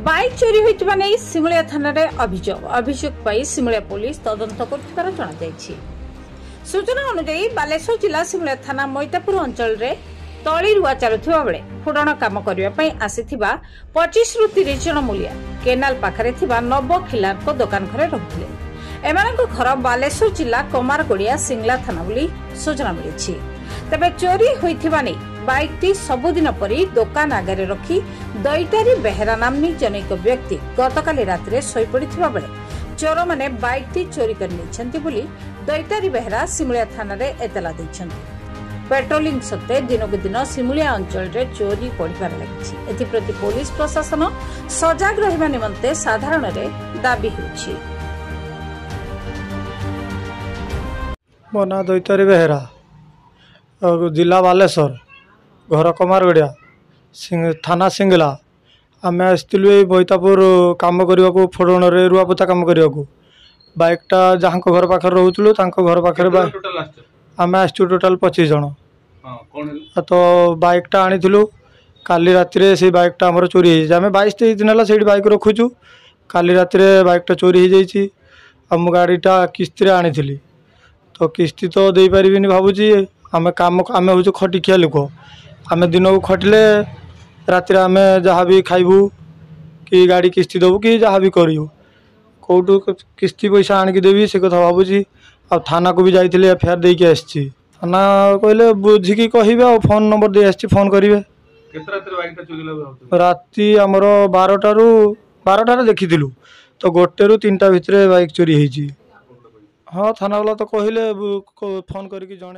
Bike चोरी होइतिबा नै सिमुलिया थाना रे अभियोग पाई सिमुलिया पुलिस तदंत करथिबार जणा जायछि। सूचना अनुसार बालेश्वर जिला सिमुलिया थाना मैतापुर अंचल रे तली रुआ चलुथिबा बेले फुडण काम करिवा पई आसीथिबा 25 रु 30 जण मूलिया केनाल पाखरे थिबा नव खिलार को दुकान घरे रहुथिले। एमानक घर बालेश्वर जिला कमारगोड़िया सिंगला थाना बोली सूचना मिलिछि। तबे चोरी होइथिबा नै बाइक टी सबुदिन परी दुकान आगे रखी दैटारी बेहेरा नामनी जनेक व्यक्ति गतकाली रात्रे सोई पड़िथिबा बेले चोर माने बाइक टी चोरी कर निछंती बोली दैटारी बेहेरा सिमुलिया थाना रे एतला दैछंती। पेट्रोलिंग सत्ते दिनकु दिन सिमुलिया अंचल रे चोरी बढ़िबार लागिछि। एथि प्रति पुलिस प्रशासन सजग रहिबा निमंते साधारण रे दाबी होछि। मना दैतारी बेहेरा जिला बालेश्वर घर कमारगड़िया थाना सिंगला आम आसलु मैतापुर कम करने को फोड़न रुआपोता कम करने को बाइकटा जहाँ घर पाखे रोलु घर पाखे आम आस टोटाल 25 जन। तो बाइकटा आनीलु काली राति से बाइकटा आम चोरी आम 22-23 दिन है से बाइक रखुचु। काली राति बाइकटा चोरी हो जाम गाड़ीटा किस्ती आनी तो किस्ती तो दे पारि भावुची आम काम आम हूँ खटिकिया लोक आम दिन को खटिले राति आम जहाँ भी खाइबू कि गाड़ी किस्ती देवु कि जहाँ भी करूँ कौटू किस्ती पैसा आणिकी देवी से कथा भावुची। आ थाना को भी जाइए एफआईआर देके आसी थाना कहले बुझिकी कहे फोन नंबर दे आसी फोन करेंगे। राति आमर 12टार देखी तो 1 ରୁ 3ଟା भितर बाइक चोरी होती। हाँ थाना वाला तो कहले फोन करके जन।